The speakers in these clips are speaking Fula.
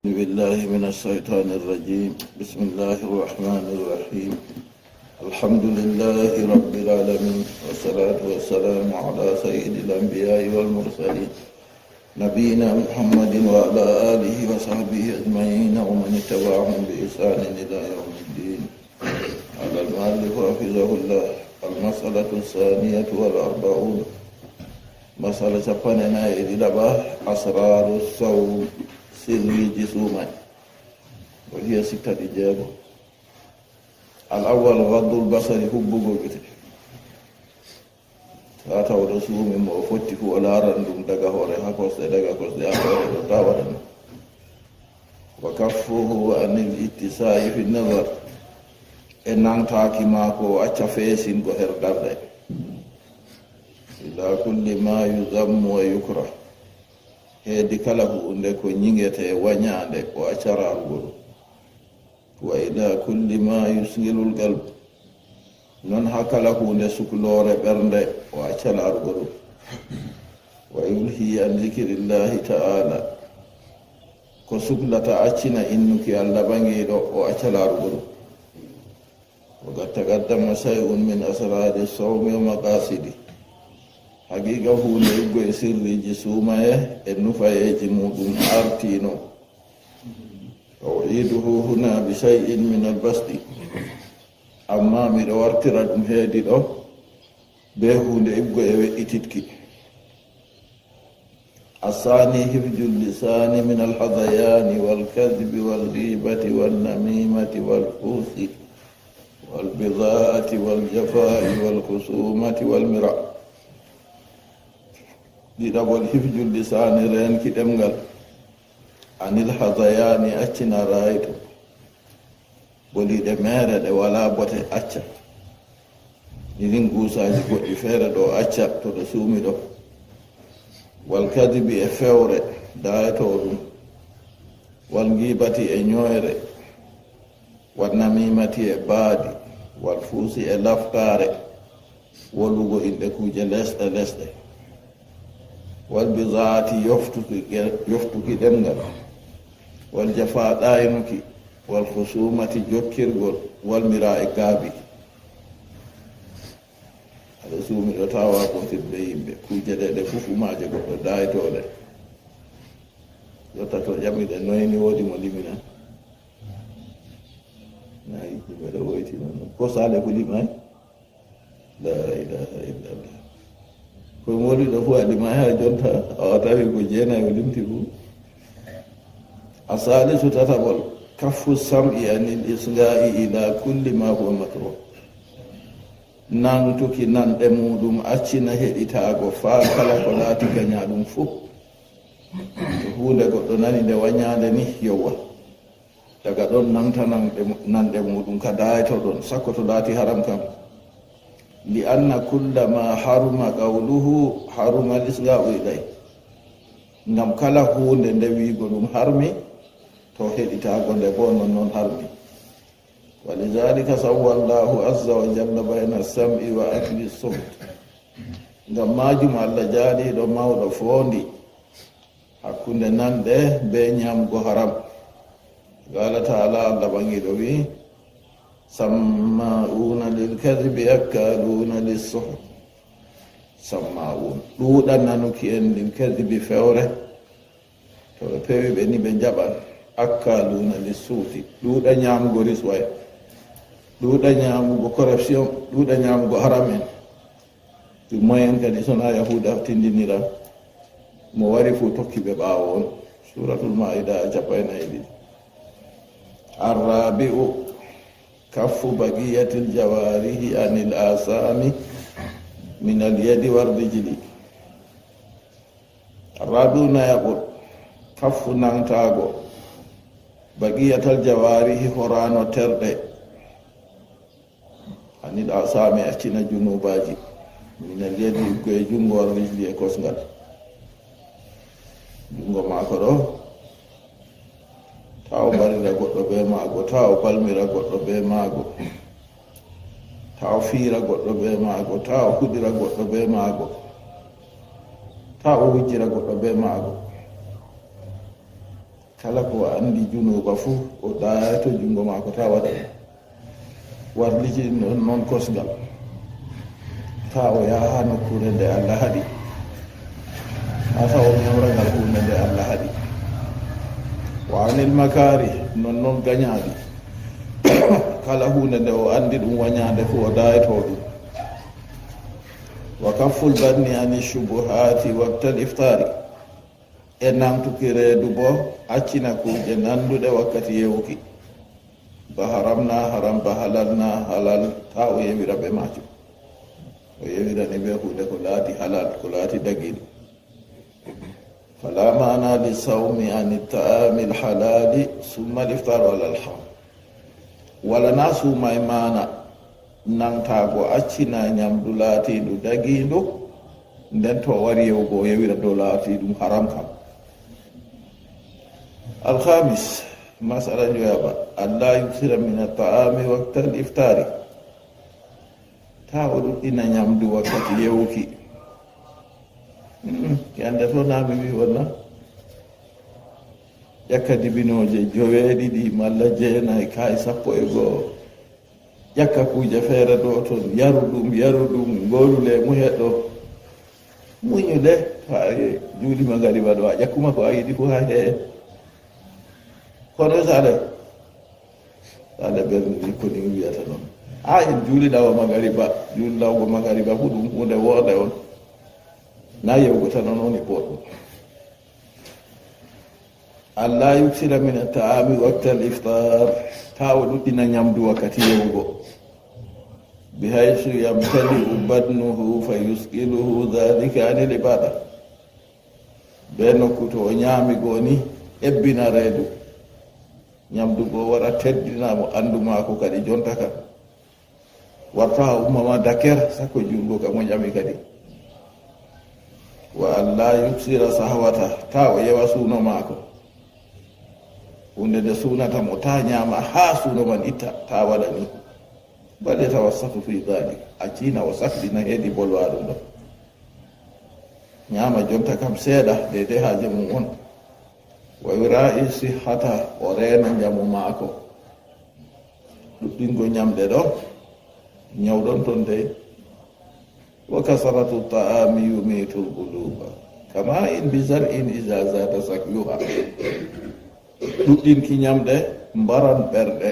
بالله من الشيطان الرجيم. بسم الله الرحمن الرحيم. الحمد لله رب العالمين، والصلاة والسلام على سيد الأنبياء والمرسلين نبينا محمد وعلى آله وصحبه أجمعين ومن اتبعهم بإحسان إلى يوم الدين. على المؤلف حفظه الله المسألة الثانية والأربعون، مسألة فننا إلى أسرار الصوم سري جسوما، وهي ستة إجابة. الأول غض البصر حب قوته تاتا ورسوم موفتك ولا رندم دقا هوريها قصد دقا قصد أخوة تاورن، وكفه عن الاتساع في النظر إن أنتاك ماكو أتفيسين بهر دردي إلى كل ما يذم ويكره heedi kala hunde ko ñingete wañaande o accararugol, wa ila kulli ma yusgilul qalb, non ha kala hunde sukloore ɓernde o accalarugol, wa yulhi an zikrillahi ta'ala, ko suklata accina innuki Allah bangiɗo o accalarugol. wa qad taqaddama shay'un min asrari sawmi wa maqasidi, haqiqa hunde iggo e sirriji suumaye e nufayeji muɗum artino. u'iduhu huna bi shay'in min albasdi, amma miɗo wartira ɗum heedi ɗo be hunde iggo e we'ititki. asani hifju lisani min alhadayani walkadhibi walghibati walnamimati walfusi walbidaati waljafai walkhusumati walmira. ɗiɗaɓol hifjul lisani renki ɗemgal anil hadayani accina rayto, boliɗe mere ɗe wala bote acca, irin gusaji goɗɗi feere ɗo acca to ɗo suumi ɗo. wal kadibi e fewre dayeto ɗum, wal gibati e ñoyre, wal namimati e baadi, wal fuusi e laftare, wolugo inɗe kuje lesɗe lesɗe, wal bizaati yoftuki ɗemgal, wal jafa ɗaynuki, wal khusumati jokkirgol, wal mira e gaabi. aɗa suumi ɗo tawa kotirɓe yimɓe kuje ɗe ɗe fufumaje goɗɗo daytoɗe yotta to ƴamiɗe noyni woodi mo limina nayi yimɓe ɗo woyti noon ko sale ko limay la ilaha illallah. ko moliɗo fu a lima ha jonta awa tawi ko jeenayi o limti fu. asalisu tataɓol kaffu sam'i anil isga'i ila kulli ma huwa makruh, nantuki nanɗe muɗum accina heɗitago faa kala ko laati gaña ɗum fu. to hunde goɗɗo nani nde wañande ni yowa daga ɗon namta nanɗe muɗum ka dayto ɗon sakko to laati haram kam. li anna kulla ma haruma qawluhu haruma lisga'u ilay, ngam kala hunde nde wiigo ɗum harmi to heɗitago nde bo non noon harmi. walidhalika sawwa Allahu azza wa jalla bayna sam'i wa akli suht, ngam majum Allah jaaliɗo mawɗo foondi hakkunde nanɗe be ñamgo haram. qala ta'ala, Allah ɓangiɗo wi samma'una lilkadhibi akkaluna lissuht. samma'un ɗuuɗan nanuki en lilkadhibi fewre to ɓe pewi ɓe ni ɓe jaɓan. akkaluna lissuti ɗuuɗa ñamugo riswaya, ɗuuɗa ñamugo corruption, ɗuuɗa ñamugo haram en. ɗum moyen kadi sona yahuda tindinira mo wari fu tokki ɓe ɓaawo on. suratul maida 42. arrabi'u kaffu baqiyatil jawarihi anil asami min alyadi warrijli. arrabi'u nayaɓol kaffu nantago baqiyatal jawarihi horano terɗe anil asami accina junubaji min alyadi goye jungo warrijli e kosngal. jungo maako ɗo taw barira goɗɗo be maago, taw balmira goɗɗo be maago, taw fiira goɗɗo be maago, taw huɗira goɗɗo be maago, taw wujjira goɗɗo be maago. kala ko andi junuba fu o ɗayato jungo mako ta waɗa warliji non kosgal ta o yaha nokkure nde Allah haɗi ha taw o ñamragal hunde nde Allah haɗi wa anil makari non gañaɗi kala hunde nde o andi ɗum wañade fu o dayato ɗum wa kafful banni ani shubuhati waqtal iftari e namtuki reedu bo accina kuje nanduɗe wakkati yewuki ba haram na haram ba halal na halal ta o yewira ɓe majum o yewirani ɓe huuɗe ko laati halal ko laati dagiɗo fala mana li sawmi ani taami lhalali summa liftar wala alham wala na suuma e mana nantago accina ñamdu laatiɗu dagiɗu nden to wari yewgo o yewira dow laatiɗum haram kam alhamis masala joyaɓa alla yuksira min ataami wakta al iftari ta o ɗuɗɗina ñamdu wakkati yewuki yande to nami wi wonna ƴakka dibinoje joweeɗiɗi malla jeenayi kaye 11 ƴakka kuje feere ɗo toon yaru ɗum golule mu heɗɗo muñude ha juulima ngariba ɗo a ƴakkuma ko a yiɗi fu ha hee kono sale ɓerni ko ni wiyata noon ha en juuliɗawa magariba juulilawgo magariba fu ɗum hunde woode on na yewgo tan on e boɗɗum alla yuksira min ataami wakta al iftar ta o ɗuɗɗina ñamdu wakkati yewgo bihaysu yamtali'u badnuhu fa yusqiluhu dhalika anil ibada be nokku to o ñaami goo ni ebbina reedu ñamdu goo wara teddinamo andu maako kadi jonta kam warta ha ummama daker sakko jungo kam o ñami kadi wa alla yuksira sahwata ta o yewa suuno maako hunde nde suunatamo ta ñaama ha suuno man itta ta waɗa ni bal yatawassatu fi dhalik accina o safdina heedi bolwa ɗum ɗo ñaama jonta kam seeɗa dede haaje mum on wa yura'i sihhata o reena njamu maako ɗuɗɗingo ñamɗe ɗo ñawɗon toon dey wa kasaratu ta'ami yumitu lquluba kama in bi zar'in iza zada sakyuha ɗuɗɗinki ñamɗe mbaran ɓerɗe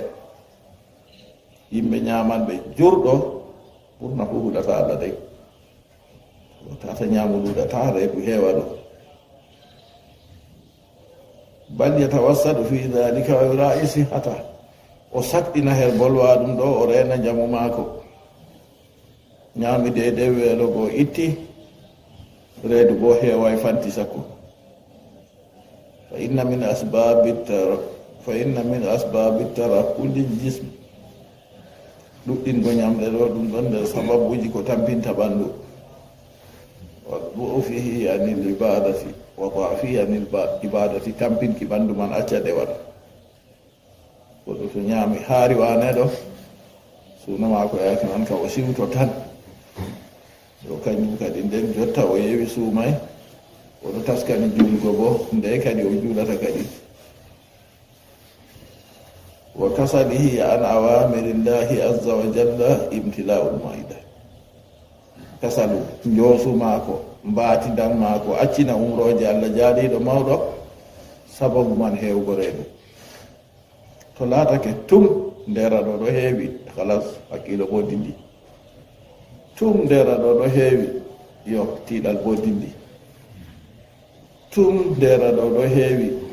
yimɓe ñamanɓe jurɗo ɓurna fu huɗata Allah dey tata ñamu ɗuɗata reedu heewa ɗo bal yatawassadu fi dhalika wa yura'i sihhata o sakɗina her bolwa ɗum ɗo o reena njamu maako ñaami de weelo goo itti reedu goo heewa e fanti sakko fa inna min asbabi tarakkuli jism ɗuɗɗingo ñamɗe ɗo ɗum ɗon nder sababuji ko tampinta ɓanndu wa du'fihi anil ibadati wa dafihi anil ibadati tampinki ɓanndu man acca ɗewat goɗɗo to ñaami haari wane ɗo suno maako yaki man ka o siwto tan ɗo kañum kadi nden jotta o yewi suumay oɗo taskani juulgo bo nde kadi o juulata kadi wa kasalihi an awamirillahi azza wa jalla imtila'ul maida kasalu njoosu maako mbaatidan maako accina umroje Allah jaaliɗo mawɗo sababu man heewgo reedu to laatake tum ndera ɗo ɗo heewi halas hakkilo bo dindi tum ndera ɗo ɗo heewi yo tiiɗal bo dindi tum ndera ɗo ɗo heewi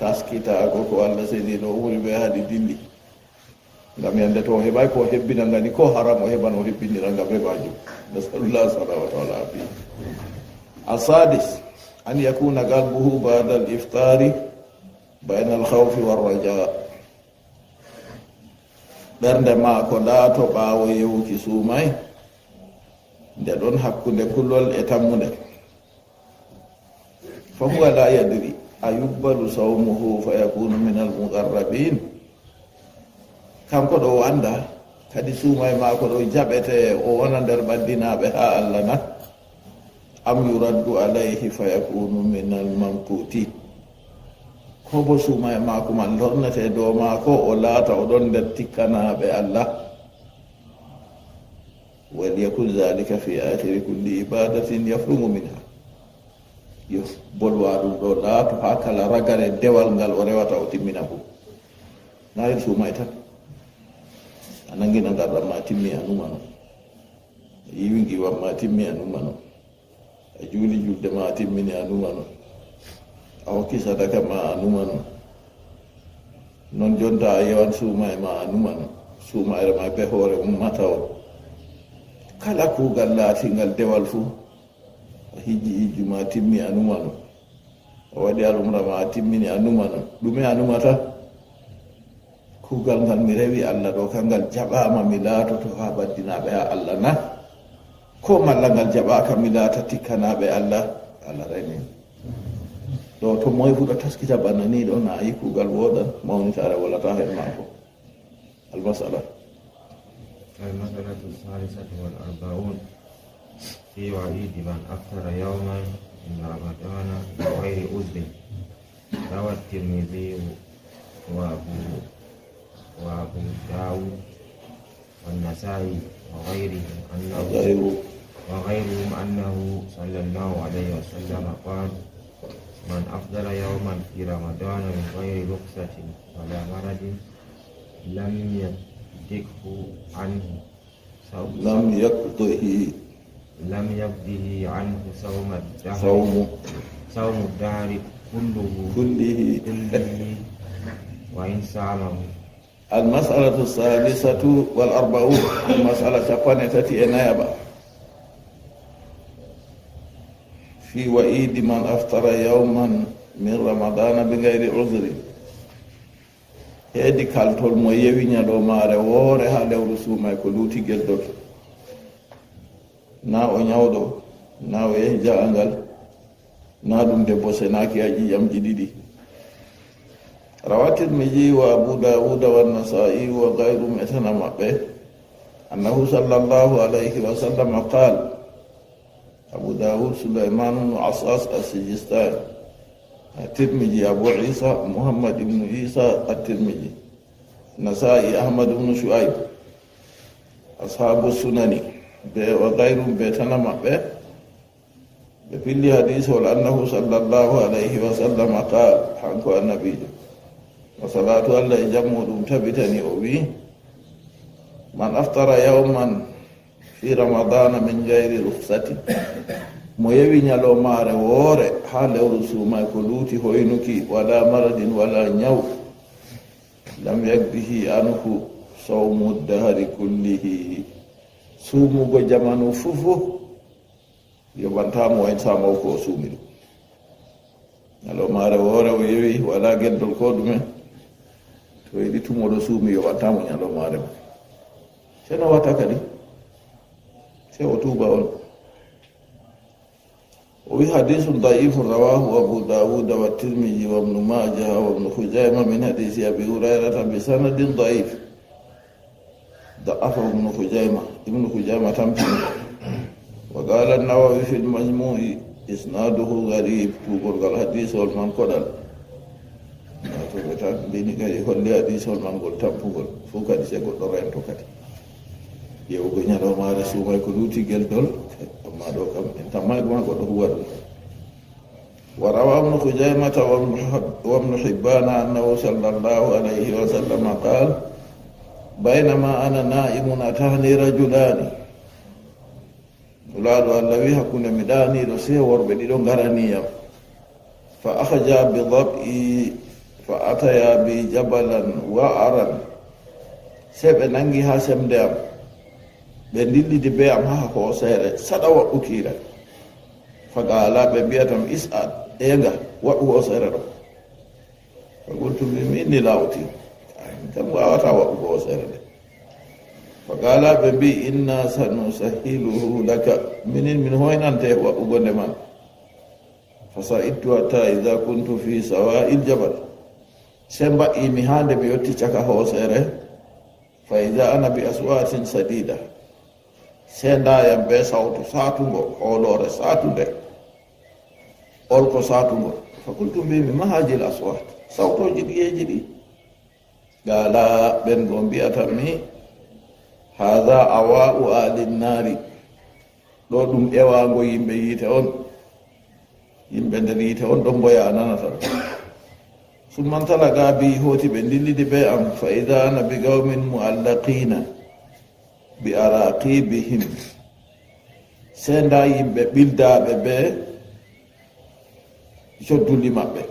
taskitaago ko Allah seedi ɗo wuri ɓe haadi dindi ngam yande to o heɓay ko hebbina ngani ko haram o heɓan o hebbinira ngam heɓajum nasalullah salawata wal afia asadis an yakuna qalbuhu ba'da al iftari bayna al khawfi war raja ɓernde maako laato ɓaawo yewuki suumay nde ɗon hakkunde kullol e tammude fa huwa la yadri ayubbalu sawmuhu fa yakunu min al muqarrabin kanko ɗo o anda kadi suumay maako ɗo jaɓete o wona nder ɓaddinaɓe ha Allah na am yuraddu alayhi fa yakunu min al mamkuti hobo suma e mako man lornete dow mako o laata oɗon nder tikkanaɓe Allah waliyakun zalika fi akhiri kulli ibadatin yafrumu minha yo bolwa ɗum ɗo laato ha kala ragare dewal ngal o rewata o timmina fu nayi sumay tan a nangina ngarɗam ma timmi a numano a yiwi giwam ma timmi a numano a juuli julde ma a timmini a numano a hokki sadaka ma a numano non jonta a yewan suuma e ma a numano suumayre ma be hoore ummata o kala kuugal laatingal dewal fuu a hijji hijju ma timmi a numano o waɗi alumra ma a timmini a numano ɗume a numata kuugal ngal mi rewi Allah ɗo kangal jaɓama mi laatoto ha baddinaɓe ha Allah na ko malla ngal jaɓaka mi laata tikkanaɓe Allah Allah reni ɗo to moye fuɗa taskita bana ni ɗo na yi kuugal woɗan mawnitare walata hen mako almasala المسألة الثالثة والأربعون في وعيد من أفطر يوما من رمضان بغير عذر روى الترمذي وأبو داود والنسائي وغيرهم أنه صلى الله عليه وسلم قال من أفطر يوما في رمضان من غير رخصة ولا مرض لم يقضه عنه صوم الدهر كله وإن صامه. المسألة الثالثة والأربعون المسألة تقنتي إنابة في وعيد من أفطر يوما من رمضان بغير عذر heedi kaltol mo yewi ñaɗomaare woore ha lewru suumay ko luutigel dot na o ñawɗo na o yehi ja'angal na ɗum debbo senaki a ƴiƴamji ɗiɗi rawa tirmiji wa abu dauda wannasai wa gayrum e tana maɓɓe annahu sallallahu alayhi wa sallam qal abu daud sulaiman bnu asas as-sijistani الترمذي أبو عيسى محمد بن عيسى الترمذي نسائي أحمد بن شعيب أصحاب السنن وغيرهم بيتنا بكل حديث ولأنه صلى الله عليه وسلم قال حنكو النبي وصلاة الله جمع تبتني أبي من أفطر يوما في رمضان من غير رخصة mo yewi ñalomaare woore ha lewru suumay ko luuti hoynuki wala maradin wala ñaw lam yakbihi anhu sawmu dahari kullihi suumugo jamanu fufu yoɓantamo en samaw ko suumi ɗum ñalomaare woore o yewi wala geddol ko ɗumen to yiɗi tumoɗo suumi yoɓantamo ñalomaare ma seno watta kadi se o tuuba on وفي حديث ضعيف رواه أبو داود والترمذي وابن ماجه وابن خزيمة من حديث أبي هريرة بسند ضعيف ضعفه ابن خزيمة تمثيل وقال النووي في المجموع إسناده غريب تقول الحديث والمنقل dini kadi holli hadis hol mangol tampugol fof kadi se goɗɗo rento kadi yewgo ñalawmaare suumay ko luutigel dol amma ɗo kam en tammay ɗuma goɗɗo huwa ɗum wa rawa ibnu hujaymata wa ibnu hibbana annahu sallallahu alayhi wa sallam qal baynama ana na'imun atahni rajulani laaɗo allah wi hakkunde mi ɗaniɗo se worɓe ɗiɗo ngaraniyam fa akhja bi dab'i fa ataya bi jabalan wa'aran se ɓe nangi ha semde am ɓe dillidi be am ha hooseere saɗa waɗɗukira faga ala ɓe mbiyatam is'ad enga waɗɗu hooseere ɗo fa qultu min inni lawti kam wawata waɗɗugo hooseere nde faga ala ɓe mbi inna sanusahiluhu laka minin min hoynante waɗɗugo nde man fa sa'idtu hatta ida kuntu fi sawa'il jabal se mba'imi ha nde mi yotti caka hooseere fa ida ana bi aswatin sadida se ndayam be sawtu satugo hoolore satunde olko satugo fa qultu mbimi ma hajil aswat sawtoji ɗiyeji ɗi gala ɓen go mbiyatan mi hada awa'u alinnari ɗo ɗum ƴewango yimɓe yiite on yimɓe nder yiite on ɗon boya a nanata summan talaga bi hoti ɓe dillidi be am fa ida ana bi gawmin muallaqina bi araqibihim senda yimɓe ɓildaɓe be codduli maɓɓe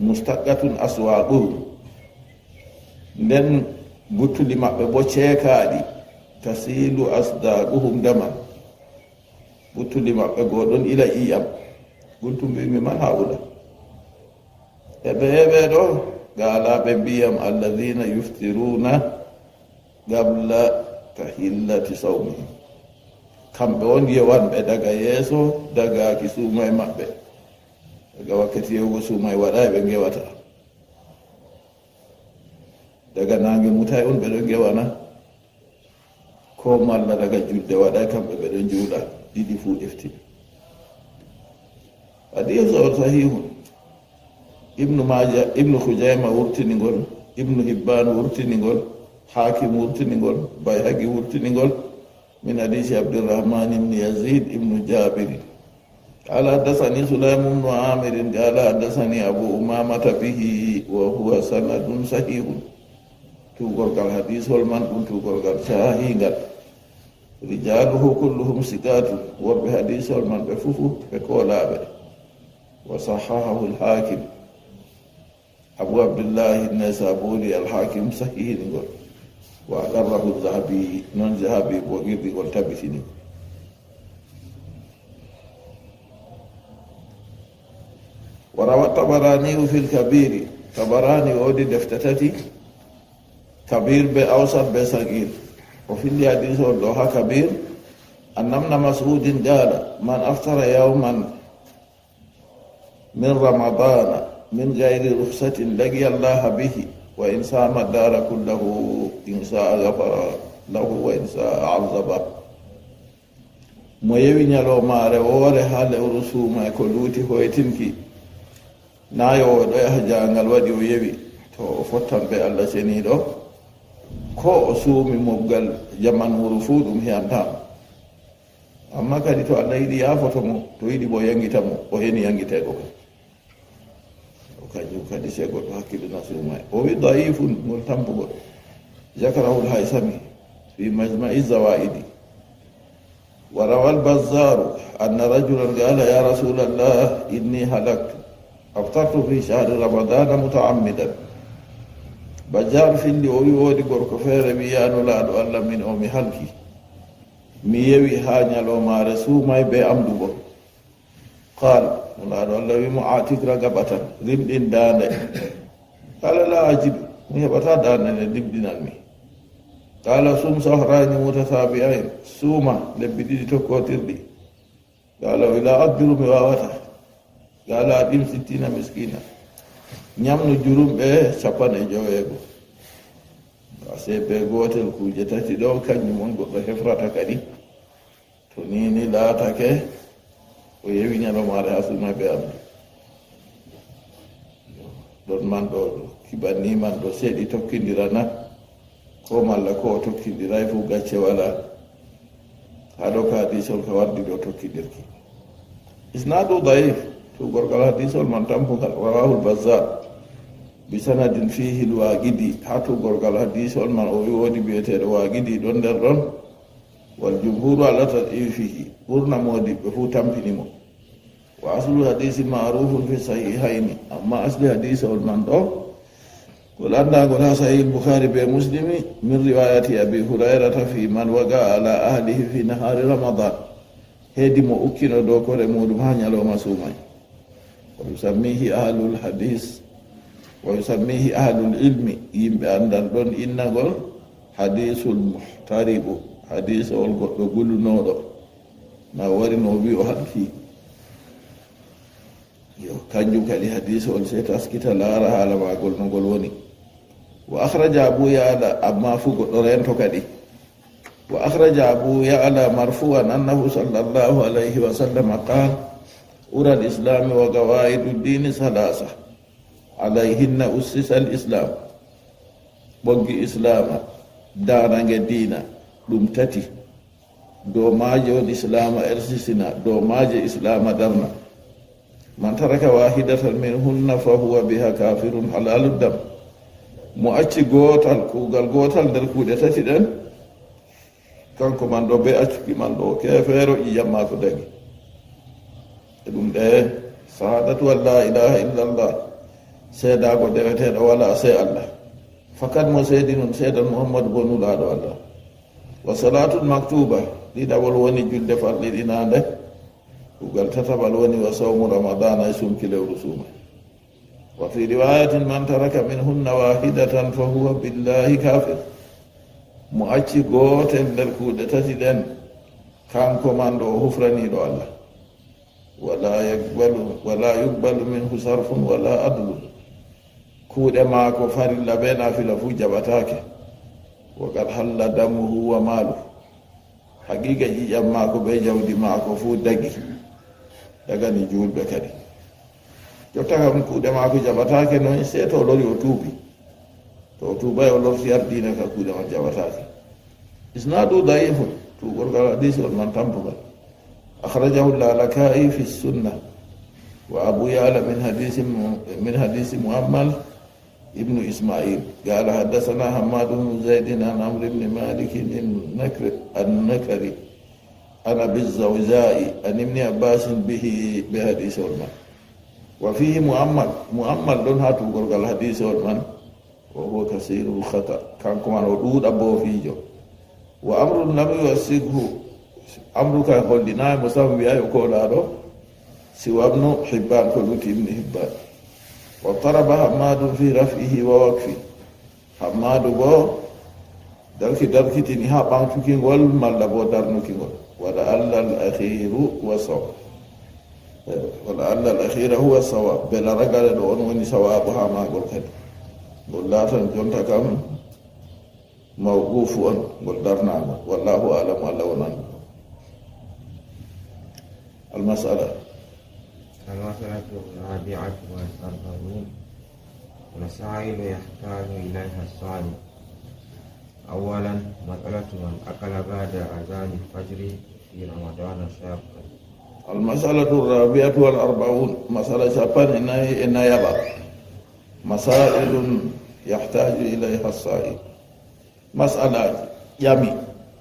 mustaqatun aswaquhum nden buttuli maɓɓe bo ceekaaɗi tasilu asdaquhum daman buttuli maɓɓe goɗon ila iyam guntu mbimi man haula eɓe ɗo gaalaɓe mbiyam alladina yuftiruna gabla tahillati sawmihim kamɓe on yewanɓe daga yeeso dagaki suumay maɓɓe daga wakkati yewgo suumay waɗa ɓe gewata daga nange mutay on ɓeɗo gewana ko malla daga julde waɗa kamɓe ɓeɗo juuɗa ɗiɗi fuu ɗefti hadis o sahihun ibnu maja ibnu hujayma wurtinigol ibnu hibban wurtinigol hakim wurtinigol bayhaqi wurtinigol min hadisi abdurrahman ibn yazid ibnu jabir قال حدثني سليم بن عامر قال حدثني ابو امامه به وهو سند صحيح تقول الحديث والمن تقول شاهيغا رجاله كلهم ثقات وبحديث والمن بفوفو بقولا وصححه الحاكم ابو عبد الله النسابوري الحاكم صحيح نقول وأقره الذهبي نون ذهبي وغير والتبتني وروى الطبراني في الكبير طبراني ودي دفتتتي كبير بأوسط بصغير وفي الحديث والدوها كبير أن ابن مسعود قال من أفطر يوما من رمضان من غير رخصة لقي الله به وإن سام الدار كله إن شاء غفر له وإن شاء عذبه mo yewi ñalomaare woore haale o rusuma ko luuti hoytinki nayowo ɗo yaha jangal waɗi o yewi to o fottan ɓe allah seniɗo ko o suumi mobgal jaman wuro fuu ɗum heyantama amma kadi to allah yiɗi yafoto mo to yiɗi bo yangita mo o heni yangitego kam o kañum kadi se goɗɗo hakkillina suuma o wi daifun ngol tampugol zakarahul haysami fi majma'i zawaidi وروى البزار أن رجلا قال يا رسول الله إني هلكت أفطرت في شهر رمضان متعمدا بجار في اللي ودي قرق فير بيانو لا الله من أمي هلكي ميوي هانيا لو ما رسو ما يبي أمدو قال لا الله بمعاتك رقبة رمد دانة قال لا أجد ميبتا دانة رمد نمي قال سوم سهران متتابعين سوما لبدي تكوتردي قال إلى أقدر مواوتا قال أدم 60 مسكينة ñamno jurum ɓe capanɗe joweego ase ɓe gotel kuje tati ɗo kañum on goɗɗo hefrata kadi to nini laatake o yewi ñalomaare ha suma ɓe amdi ɗon man ɗo kiɓanni man ɗo seeɗi tokkidirana ko malla ko o tokkidiray fu gacce wala haɗo ko hadisol ko wardi ɗo tokkidirki isnadu daif to gorgal hadisol man tampugal rawahul bazzar bisanadin fihi lwaqidi ha to gorgal hadisol man o wodi biyeteɗo waqidi ɗon nder ɗon wal jumhuru ala tadifihi ɓurna modiɓɓe fu tampinimo wa aslu hadisi marufun fi sahihayni amma asli hadisol man ɗo قل أننا قلنا صحيح البخاري بمسلم من رواية أبي هريرة في من وقع على أهله في نهار رمضان هدي مؤكد دوكور مودمانيا لو مسومي ويسميه أهل الحديث ويسميه أهل العلم يمبي أندر دون إنغول حديث المحترب حديث الغل نودو ناوري نوبي وحدكي kanjum kadi hadis on se taskita laara haala magol no ngol woni wa akhraja abu ya'la amma fu goɗɗo rento kadi wa akhraja abu ya'la marfu'an annahu sallallahu alayhi wa sallam qala ura al-islam wa qawaidu ad-din salasa alayhinna ussisa l'islam ɓoggi islama darange dina ɗum tati dow maaje on islama ersisina dow maaje islama darna man taraka wahidatan min hunna fa huwa biha kafirun halalu dam mo acci gootal kuugal gootal nder kuuɗe tati ɗen kanko man ɗo be accuki man ɗo kefeero ƴiyamma ko dagi e ɗum ɗe sahadatu an la ilaha illallah seedago deweteɗo wala se allah fakat mo seedi noon seedan muhammadu bo nulaɗo allah wa salatun maktuba ɗiɗawol woni julde farɗiɗinande kuugal tataɓal woni wa sawmu ramadana e sumki lewru suuma wa fi riwayatin man taraka minhunna wahidatan fa huwa billahi kafir mo acci gootel nder kuuɗe tati ɗen kanko man ɗo o hufraniɗo allah wala yugbalu minhu sarfun wala adlun kuuɗe maako farilla be nafila fuu jaɓatake wa qad halla damuhu wa malu haqiqa ƴiƴam maako be jawdi maako fuu dagani julɓe kadi jotta kam kuuɗe maako jaɓatake noon se to o lori o tuubi to o tuubay o lorti ardine ka kuuɗe man jaɓatake isnadu daifun tuugorgal hadis on man tampugal akhrajahu lalaka'i fi sunna wa abu ya'la min hadisi muammal ibnu isma'il qala haddathana hammad bnu zaidin an amr ibn malik an-nakri ana bizawza'i an ibn abbas bihi bi hadisi ulman wa fihi muammal don hatu gorgal hadisi ulman wa huwa kasirul khata kanko man o duuda bo fiijo wa amru lam yusighu amru ka hollina musamman wi'ayo ko laaɗo siwa ibnu hibban ko luti ibnu hibban wa taraba hammadun fi raf'ihi wa waqfi hammadu bo darkitini ha ɓankukingol malla bo darnukingol wala alla al-akhiru wa sawa wala alla al-akhira huwa sawa bela ragale ɗo on woni sawabu ha magol kadi ngol laatan jonta kam mawqufu on ngol darnago wallahu alamu allah wonan المسألة الرابعة والأربعون مسائل يحتاج إليها السؤال أولا مسألة من أكل بعد أذان الفجر في رمضان شاقا المسألة الرابعة والأربعون مسألة شابان إن يبقى مسائل يحتاج إليها السائل مسألة يمي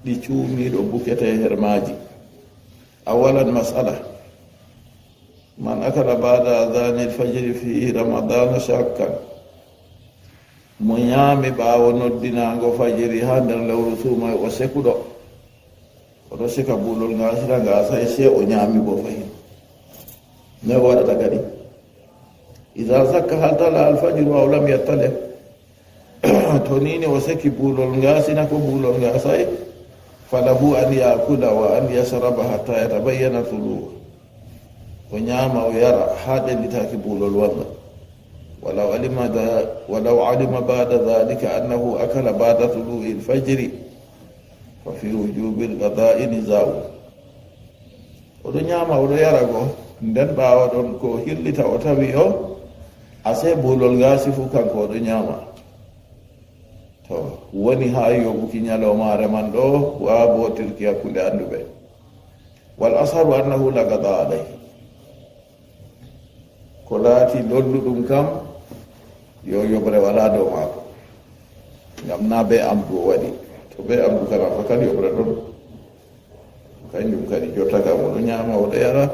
لتومي لبكته هرماجي أولا مسألة من أكل بعد أذان الفجر في رمضان شاكا ميامي باو ندنا غو فجري هاندر لو رسوما وسكدو ورسك بولول غاسرا غاسا سي او نيامي بو فاي ما ورد غادي إذا زكى هل طلع الفجر أو لم يطلع تونيني وسكي بولول غاسنا كو بولول غاساي فله أن يأكل وأن يشرب حتى يتبين طلوعه ونعم ويرى هذا لتاكبول الوضع ولو علم بعد ذلك أنه أكل بعد طلوع الفجر ففي وجوب القضاء نزاع ونعم ويرى nden ɓawa ɗon ko hillita o tawi o ase bolol gasi fu kanko oɗo ñama to woni ha yoɓuki ñalawmare man ɗo wa botirki hakkude anduɓe wal asharu annahu la gada alayhi ko laati lolluɗum kam yo yoɓre wala dow maako ngam na be amdu o waɗi to be amdu kana fakat yoɓre ɗon kanjum kadi jotta kam oɗo ñama oɗo yara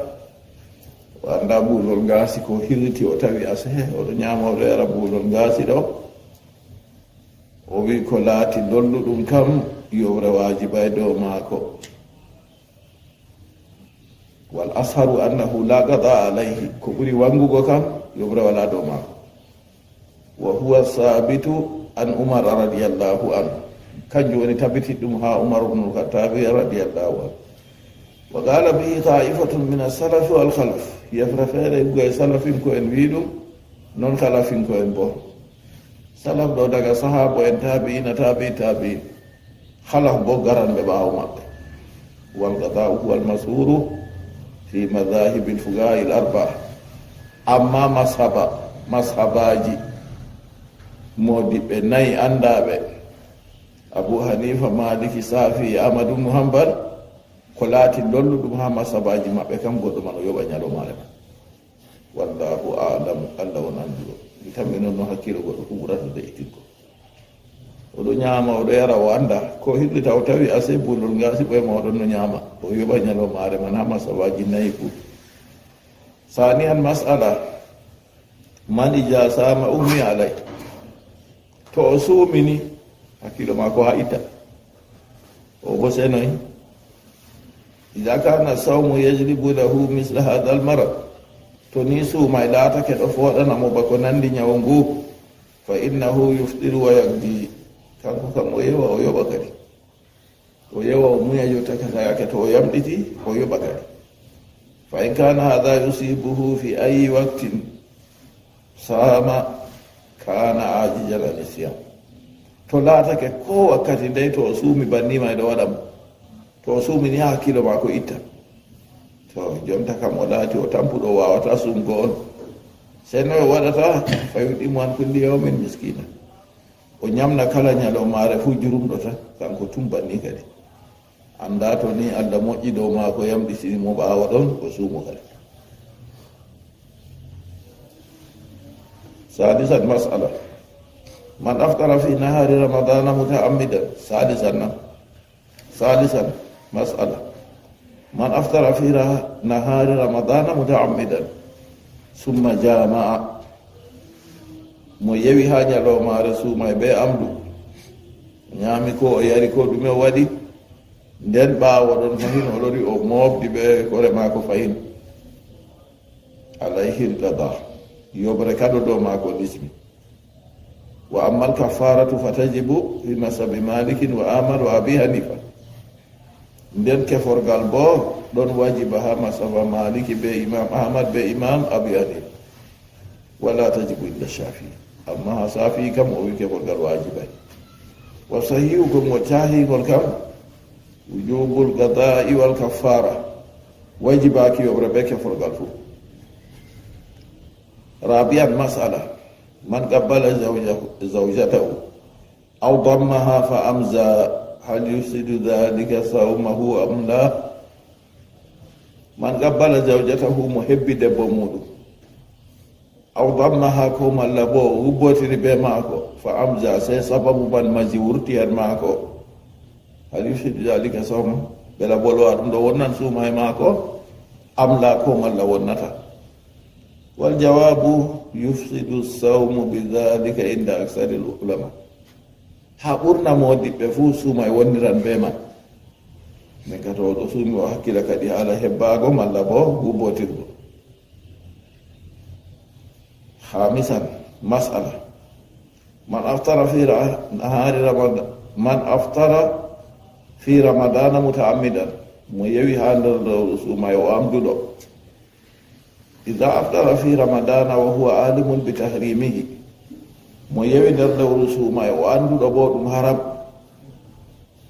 o anda ɓuulol gaasi ko hirriti o tawi asehe oɗo ñama oɗo yara ɓuulol gaasi ɗo o wi ko laati lolluɗum kam yoɓre wajiba e dow maako wal asharu annahu la qada alayhi ko ɓuri wangugo kam yoɓre wala dow maako wa huwa sabitu an umar radiyallahu anhu kanjum woni tabiti ɗum ha umar ibnul khattabi radiyallahu anhu wa qala bihi ta'ifatun min as-salaf wal khalaf yefre feere goye salafin ko en wi ɗum non khalafin ko en bo salaf ɗo daga sahabo en tabi'ina tabi'in khalaf bo garanɓe ɓaawo maɓɓe wal qada'u huwa al mas'uru fi madhahibi al fuqaha al arba'a amma mashaba mashabaji modiɓe nayi andaɓe Abu Hanifa, Maliki, Safi, Ahmadu ibn Hanbal ko laati lolluɗum ha mashabaji maɓɓe kam goɗɗo man o yoɓa ñalomare man. Wallahu a'lam. Allah won anduɗo. Mi tammi noon no hakkilo goɗɗo fu ɓurata de'itiggo. Oɗo ñaama oɗo yara o anda ko hillita o tawi ase bullol ngasi ɓoyma oɗon no ñaama o yoɓa ñalomare man ha mashabaji nayi fu. Saniyan mas'ala man ijasama ummi alay, to o suumini hakkilo mako ha itta o bo senoyi. Ida kana sawmu yajlibu lahu misla hada al marad, to ni suumay laatake ɗo foɗanamo bako nandi ñawo ngu fa innahu yuftiru wa yagdi, kanko kam o yewa o yoɓa kadi, o yewa o muya jotakatayake to o yamɗiti o yoɓa kadi. Fa in kana hada yusibuhu fi ayi waqtin sama kana ajijan an isyan, to laatake ko wakkati ndey to o suumi bannima eɗo waɗamo, to o suumini ha hakkilo mako itta, to jonta kam o laati o tampuɗo wawata sumgo on. Seno o waɗata fa yuɗimu an kulli yawmin miskina, o ñamna kala ñalomare fu jurumɗo tan kanko tum banni kadi, anda to ni Allah moƴƴi dow mako yamɗitinimo ɓawa ɗon o suumo kadi. Sadisan mas'ala man aftara fi nahari ramadana muta'ammidan. Salisan mas'ala man aftara fi nahari ramadana muta'ammidan summa jama'a, mo yewi ha ñalomare suumay be amdu, ñaami ko o yari ko ɗume o waɗi, nden ɓaawo ɗon fahin o lori o moofdi ɓe kore maako fahin, alayhi lqada, yobre kaɗo dow maako lismi. Wa amma alkafaratu fatajibu fi masabi malikin wa ahmad wa abi hanifa, nden keforgal bo ɗon wajiba ha masaba maliki be imam ahmad be imam abi hanifa, wala tajibu illa shafii, amma ha safii kam o wi keforgal wajibay. Wa sahihu ko mo cahigol kam wujubul qada'i wal kaffara, wajibaki yobre be keforgal fu. Rabian mas'ala man qabbala zawjatahu aw dammaha fa amza hal yusidu dhalika sawmahu am la. Man qabbala zawjatahu mo hebbi debbo muɗum, aw dammaha ko malla bo hubbotiri be maako, fa amza sey sababu man maji wurti hen maako, hal yusidu dhalika sawmahu, bela bolowa ɗum ɗo wonnan suuma e maako am la ko malla wonnata. Wal jawabu yufsidu sawmu bidhalika inda aksari ulama, ha ɓurna modiɓɓe fu suuma e wonniran be man, min kata oɗo suumi o hakkila kadi haala hebbago malla bo hubotirgo. Khamisan mas'ala man aftara fi nahari ramadan, man aftara fi ramadana muta'ammidan, mo yewi ha nder suuma o amduɗo. Ida aftara fi ramadana wa huwa alimun bi tahrimihi, mo yewi nder lewru suuma o anduɗo bo ɗum haram,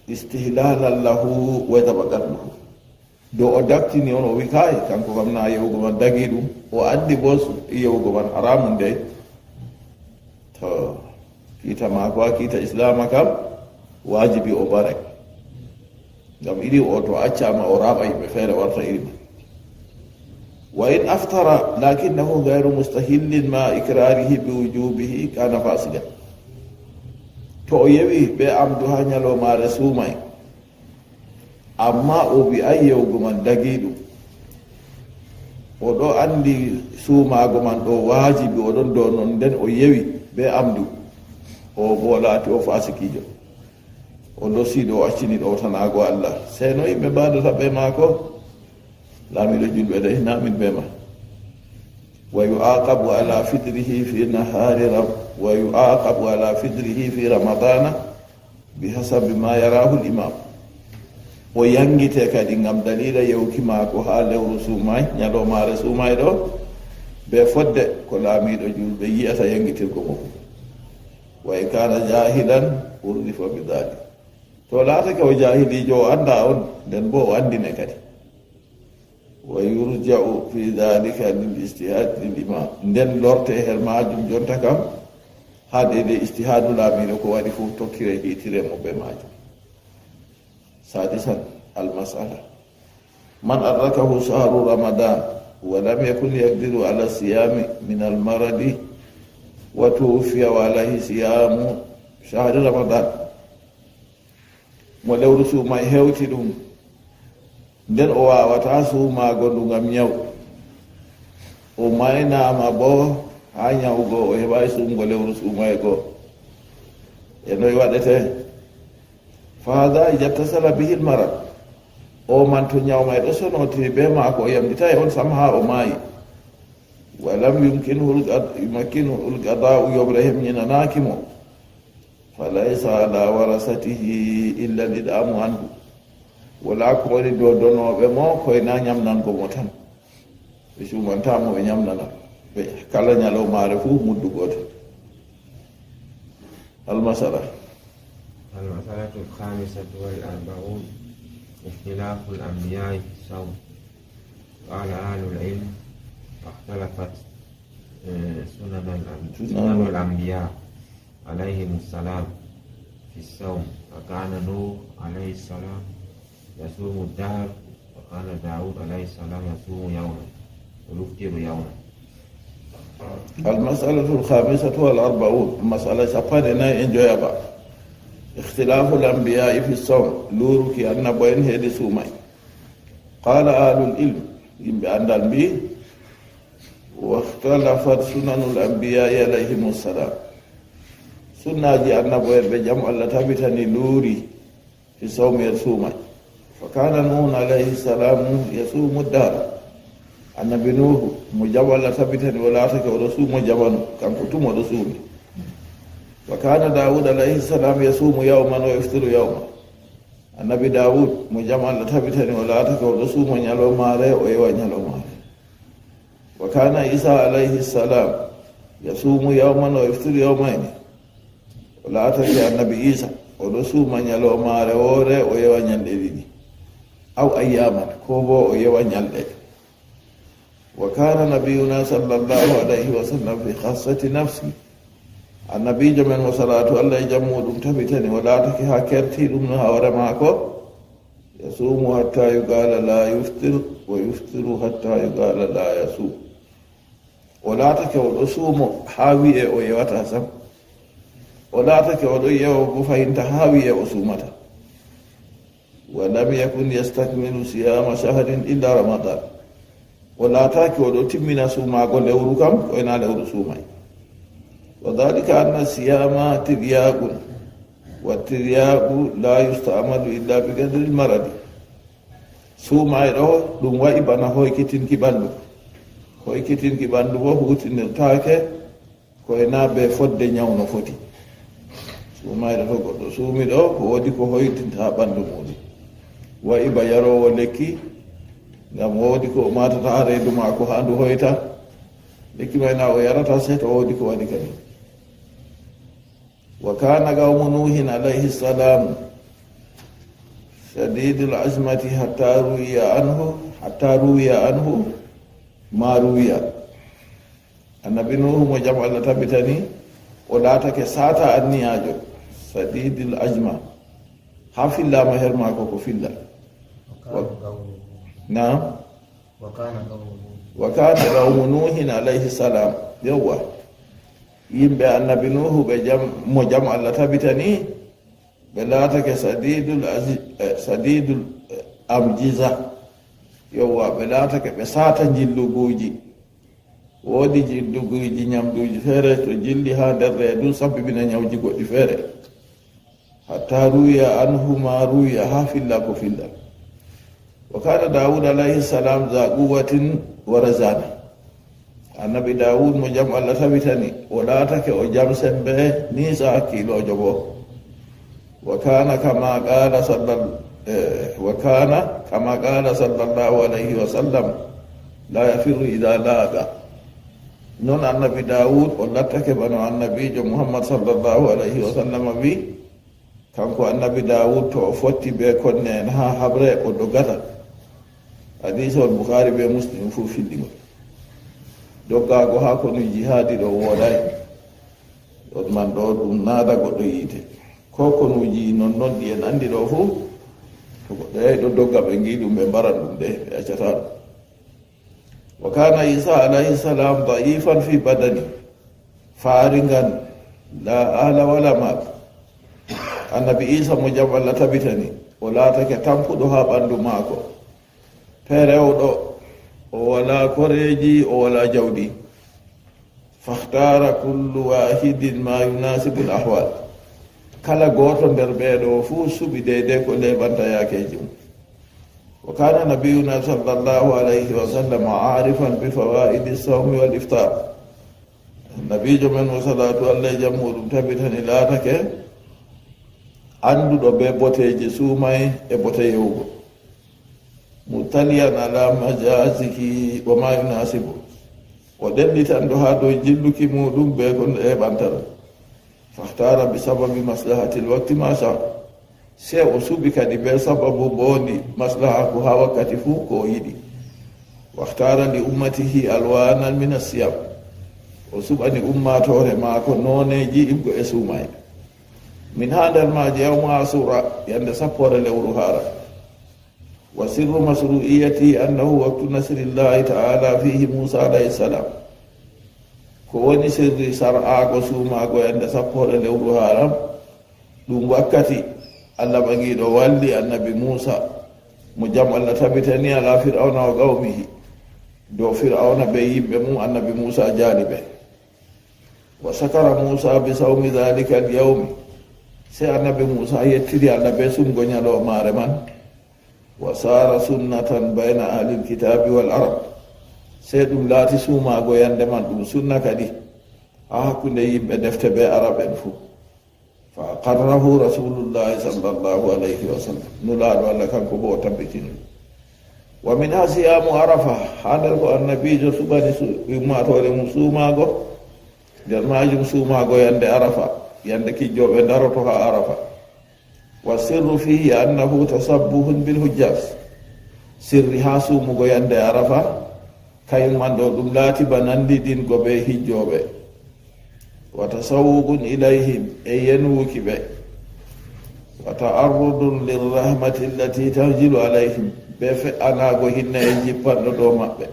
istihlalan lahu wajaba qatluhu, do o daktini on o wi kai kanko kam na yewugo man dagi ɗum, o andi bo yewugo man haramun de, to kiita mako ha kiita islama kam wajibi o bare, ngam iri o to accama o raɓa yimɓe feere warta iri man. Wa in aftara lakinnahu gayru mustahillin ma ikrarihi bi wujubihi kana fasidan, to o yewi ɓe amdu ha ñalomare suumay amma o wi ay yewgo man dagi ɗum, oɗo andi suumago man ɗo wajibi oɗon dow non, nden o yewi ɓe amdu, o bo laati o fasikijo, o losiɗo o accini ɗo tanago Allah, seno yimɓe mbadata ɓe maako laamiɗo julɓe ɗe namin ɓe ma. Wa yuaqabu ala fidrihi fi nahari wa yuaqabu ala fidrihi fi ramadana bihasabi ma yarahu l'imam, o yangite kadi ngam dalila yewki maako ha lewru suumay ñalomare suumay ɗo be fodde ko laamiɗo julɓe yiyata yangitirgo mo. Wa in kana jahilan urdifa bi dhalik, to laatake o jahilijo o anda on, nden bo o andine kadi, ويرجع في ذلك للاجتهاد للإمام ندن لورته هرماجم جونتا كام هذا الاجتهاد لا ميلك وارفو توكيره يتيره مبماجم. سادسا المسألة من أدركه شهر رمضان ولم يكن يقدر على الصيام من المرض وتوفي وعليه صيام شهر رمضان ولو رسو ما هewti ɗum nden o wawata suumago ndu ngam ñaw o maynama bo ha ñawgo o heɓai suumgo lewru suumay goo e noy waɗete fa hada ijattasala bihi lmarad o man to ñawmay ɗo sonotiri be maako o yamɗita e on sam ha o maayi walam yumakkinuhu lgada'u yoɓre hemñinanakimo falaysa ala warasatihi illa lid'amu anhu wala ko woni dow donoɓe mo koye na ñamnango mo tan ɓe sumantamo ɓe ñamnana ɓe kala ñalowmare fuu muddu goto. المسألة الخامسة والأربعون اختلاف الأنبياء في الصوم. قال أهل العلم اختلفت سنن الأنبياء عليهم السلام في الصوم، فكان نوح عليه السلام يصوم الدهر، وكان داود عليه السلام يصوم يوما ويفطر يوما. المسألة الخامسة والأربعون مسألة شفاننا إنجويبا اختلاف الأنبياء في الصوم لورك أن بين هدي سومي. قال أهل العلم بأن النبي واختلفت سنن الأنبياء عليهم السلام سنة أن بين بجمع الله تبتني لوري في صوم يسومي. فكان نوح عليه السلام يصوم الدهر annabi nuhu mo jabo Allah tabitani wala taka o suumo jamanu kanko tumo do suumi. wa kana daud alayhi salam yasumu yawman wa yaftiru yawman annabi daud mo jabo Allah tabitani wala taka o suumo nyalomare o yewa nyalomare. wa kana isa alayhi salam yasumu yawman wa yaftiru yawmayn wala taka annabi isa o suuma nyalomare ore o yewa nyalde didi aw ayyaman ko bo o yewa nyalde. وكان نبينا صلى الله عليه وسلم في خاصة نفسه النبي جمن وصلاة الله جمود تبتني ولا تكها كرتي لمنها ورماكو يصوم حتى يقال لا يفطر ويفطر حتى يقال لا يصوم ولا تكو الصوم حاوية ويواتاسم ولا تكو اليوم فإنت حاوية وصومته. ولم يكن يستكمل صيام شهر إلا رمضان ولا تاكي ودو تمنا سوما قول لورو كم وإنا لورو سوماي. وذلك أن الصيام ترياق والترياق لا يستعمل إلا بقدر المرض. سوماي رو دون وايبانا هوي كتين كي باندو وهو تنرتاكي وإنا بفد نياو نفوتي. سوماي رو قدو سومي رو ودي كو هوي تنتا باندو مودي وايبا يرو ولكي ngam woodi ko matata ha reedu maako ha ndu hoyta lekki mayna o yarata seeto woodi ko waɗi kadi. wa kana qawmu nuhin alayhi salam shadidul azmati hatta ruwiya anhu ma ruwiya. annabi nuhu mo jam Allah tabitani o laatake sata anniyajo shadidul azma ha fillama her maako ko filla. نعم. وكان قوم نوح عليه السلام يوا يمبي النبي نوح بجم مجمع الله تبتني بلاتك سديد الأمجزة يوا بلاتك بساتا جلوجي ودي جلوجي نيامدوجي فere to jilli ha der reedu sabbi bina nyawji goddi fere hatta ruya anhu ma ruya ha filla ko filla. وكان داود عليه السلام ذا قوة ورزانة النبي داود مجمع الله ثبتني ولا تك وجم سنبه نيسا كيلو جبو. وكان كما قال صلى الله عليه وسلم لا يفر إذا لاقى نون النبي داود ولا تك بنو النبي محمد صلى الله عليه وسلم بي كان النبي داود توفتي بكون ها حبره ودغتا hadisol Bukhari be Muslim fu filɗigol doggago ha kono jihadi ɗo woɗay ɗon man ɗo ɗum naada goɗɗo yiite ko konuji non ɗi en andi ɗo fu to goɗɗo yahi ɗo dogga ɓe gi ɗum ɓe mbaran ɗum de ɓe accata ɗum wa kana Isa alayhi salam da'ifan fi badani faringan la ala wala mat annabi Isa mo jam Allah tabitani o laatake tampuɗo ha ɓandu maako perewɗo o wala koreji o wala jawdi fahtara kullu wahidin ma yunasibu l ahwal kala goto nder ɓeeɗo fu suɓi deydey ko leɓanta yakeji mum wa kana nabiyuna sallallahu alayhi wa sallam arifan bi fawaidi sawmi wal iftar nabijo men o salatu allah e jam muɗum tabitani laatake anduɗo be boteji suumay e bote yewgo mutaliyan ala majasiki wa ma yunasibu o ɗenɗitanɗo ha dow jilluki muɗum be ko heɓantara fahtara bi sababi maslahati lwakti masha se o suɓi kadi be sababu bondi maslaha ko ha wakkati fuu ko yiɗi wahtara li ummatihi alwanan min assiyam o suɓani ummatore maako noneji ibgo e suumay min ha nder maji yawma asura yande sappore lewru haara wa sirru masru'iyati annahu waqtu nasrillahi ta'ala fihi Musa alayhi salam ko woni sirri sar'ago suumago yande sappore lewru haram ɗum wakkati Allah ɓagiɗo walli annabi Musa mo jam Allah tabitani ala fir'auna wa qawmihi dow fir'auna be yimɓe mum annabi Musa jaali ɓe wa sakara Musa bi sawmi dhalika al yawmi se annabi Musa yettiri Allah be sumgo ñalomare man wa sara sunnatan bayna ahli lkitabi wal arab se ɗum laati suumago yande man ɗum sunna kadi ha hakkunde yimɓe defte be arab en fuu fa qarrahu rasulullahi sallallahu alayhi wa sallam nulaaɗo Allah kanko bo o tabbitini wa min ha siyamu arafa ha nder ko annabijo suɓani ummatore mum suumago nder majum suumago yande arafa yande kijjoɓe daroto ha arafa wa sirru fihi annahu tasabbuhun bil hujjas sirri ha suumugo yande arafa kayum man ɗo ɗum laati ba nandidingo ɓe hijjoɓe wa tasawwuqun ilayhim e yenwuki ɓe wa ta'arrudun lirrahmati allati tanzilu alayhim ɓe fe'anago hinna e jippanɗo ɗo maɓɓe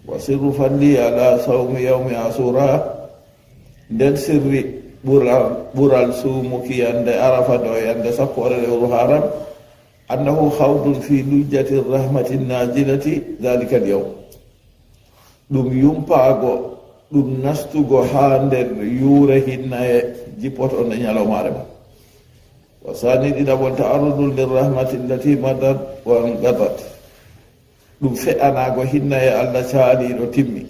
wa sirru falli ala sawmi yawmi asura nden sirri ɓural suumuki yande arafa ɗo yande sappore lewru haram annahu hawdun fi lujjati rahmati nazilati dhalika al yawm ɗum yumpago ɗum nastugo ha nder yuure hinna e jippoto nde ñalawmare ma wa sani ɗiɗaɓol ta'arrudun lirrahmati allati madat wa gadat ɗum fe'anago hinna e Allah caaliɗo timmi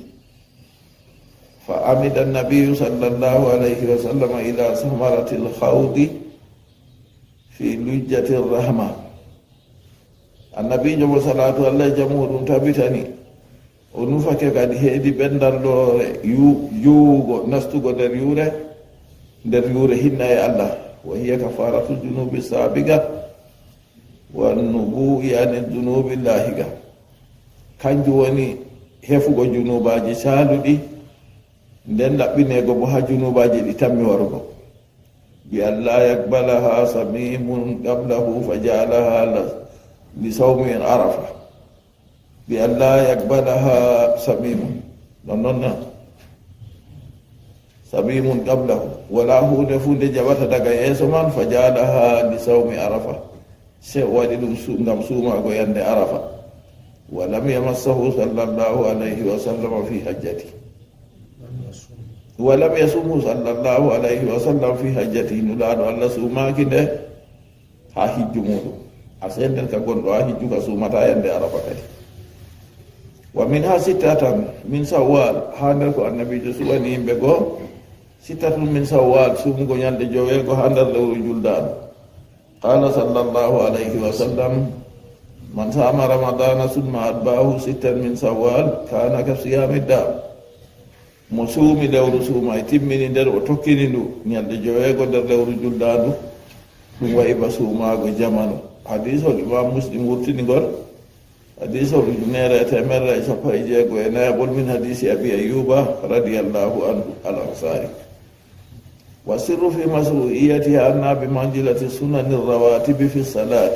fa amida annabiyu sallallahu alayhi wa sallam ila samarati lhawdi fi lujjati rrahma annabijo mo salatu allah e jamuɗum tabitani o nufake kadi heedi ɓendallore juugo nastugo nder yuure hinna e Allah wa hiya kafaratu junubi sabiga wa nubu'i ani dunubi lahiga kanjum woni hefugo junubaji caaluɗi nden ɗaɓɓinego bo ha junubaji ɗi tammi warugo bi alla yakbalaha samimun qablahu fa ja'alaha li sawmin arafa bi alla yakbalaha samimun non samimun qablahu wala hunde funde jaɓata daga yeeso man fa ja'alaha li sawmi arafa se waɗi ɗum ngam suumago yande arafa wa lam yamassahu sallallahu alayhi wa sallam fi hajjati wa lam yasumhu sallallahu alayhi wa sallam fi hajjati nulaɗo Allah suumaki nde ha hijju muɗum a senden ka gonɗo ha hijju ka suumata yande arafa kadi wa min ha sittatan min sawwal ha nder ko annabijo suɓani yimɓe goo sittatun min sawwal suumugo ñande joweego ha nder lewru juldaɗo qala sallallahu alayhi wa sallam man sama ramadana summa atba'ahu sittan min sawwal kana ka siyami dar mo suumi lewru suuma e timmini nder o tokkini ndu ñande joweego nder lewru juldandu ɗum wayi ba suumaago jamanu hadis ol imam muslim wurtinigol حديث الجنيرة تمر إسحاق يجيكو ينابل من حديث أبي أيوب رضي الله عنه الأنصاري. والسر في مشروعيتها أنها بمنزلة سنن الرواتب في الصلاة.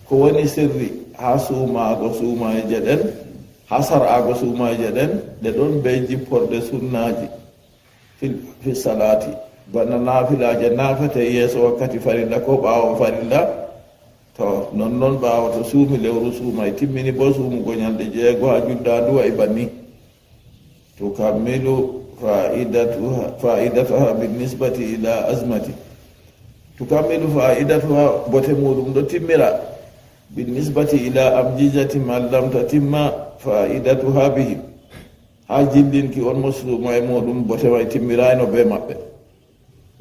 كوني سري حسوما غسوما جدن حسر غسوما جدن لدون بيجي فرد سناجي في الصلاة. بنا نافلة جنافة يسوع وقت فريلا كوبا وفريلا to non baawa to suumi lewru suuma timmini bo suumu go nyalde jeego ha juddaandu ay banni to kamilu fa'idatuha binisbati ila azmati to kamilu fa'idatuha bote mudum do timmira binisbati ila amjijati man lam tatimma fa'idatuha bihi ha jillinki on muslimu ay mudum bote way timmirayno be mabbe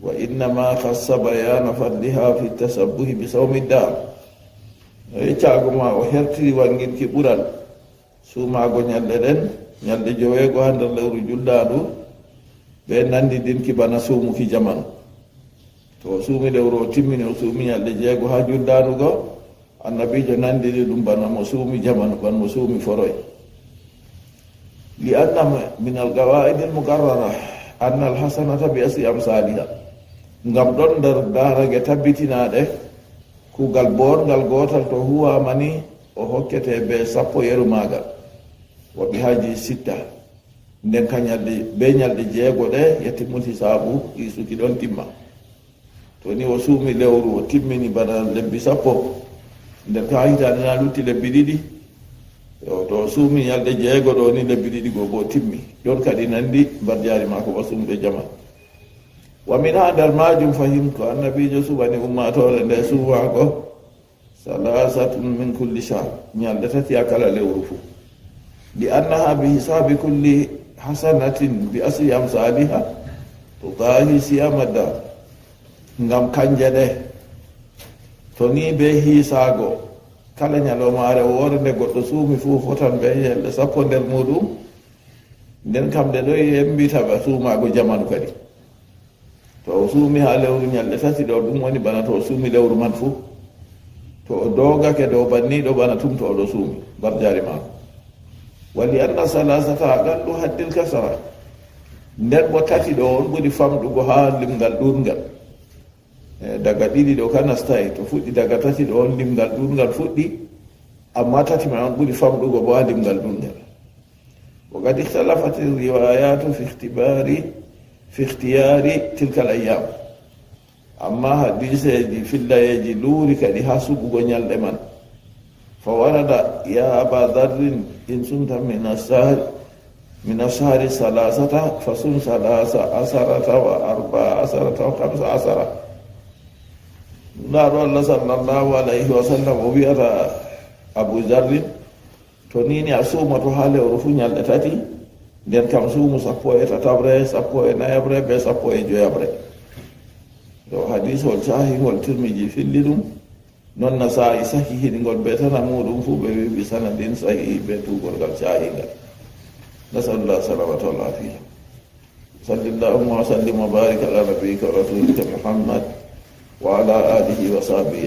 wa inna ma khassa bayana fadliha fi tasabbuhi bi sawmi dar caguma o hertiri wangirki ɓural suumago ñalɗe ɗen ñalɗe joweego ha nder lewru julɗaɗu ɓe nandidinki bana suumuki jamanu to suumi lewru o timmini o suumi ñalɗe jeego ha julɗaɗugo annabijo nandidi ɗum bana mo suumi jamanu ban mo suumi foroy li anna min alqawaidi almuqarrara anna alhasanata bi asri amsaliha ngam ɗon nder darage tabbitinaɗe kugal borgal gotal to huwa mani o hokkete be 10 yeru magal wa bi haji sitta nden kanyalde be nyalde jeego de yettimuti sabu isuki don timma to ni o suumi lewru o timmini bana lebbi 10 nden ka hita na lutti lebbi didi to suumi nyalde jeego do ni lebbi didi go bo timmi don kadi nandi barjaari mako wasumbe jama wa min hadal majum fahimtu annabijo subhani ummatore nde suwago salasatun min kulli shahr nyalde tati akala lewru fu li annaha bi hisabi kulli hasanatin bi asri amsalha tudahi siyamada ngam kanjade to ni be hisago kala nyalomare worde goddo suumi fu fotan be yelde sappo nder mudum nden kamde do yembita ba suumago jamanu kadi to suumi ha lewru nyalde tati do dum woni bana to suumi lewru man fu to dogake do banni do bana tum to do suumi barjaari ma wali anna salasata aqallu haddil kasara nden bo tati do on budi famdugo ha limgal dungal daga didi do kanastai to fuddi daga tati do on limgal dungal fuddi amma tati ma on budi famdugo bo ha limgal dungal wa qad ikhtalafat riwayatu fi ikhtiyari tilka al-ayyam amma hadiseji fillayeji luuri kadi ha suɓugo ñalɗe man fa warada ya aba darrin in sumta min ashari salasata fa sum salasa asarata wa arba asarata wa kamsa asara naaɗo allah sallallahu alayhi wa sallam o wiyata abu darrin to nini a suumato ha lewru fu ñalɗe tati nden kam suumu 13 14 be 15 to hadisol sahihol tirmiji filli ɗum non na sahi sahihiɗigol be tana muɗum fu ɓe wi bi sanadin sahihi be tugolgal sahigal nasalullah salamata wal afiya sallallahu wa sallim wa barik ala nabiyyika wa rasulika muhammad wa ala alihi wa sahbihi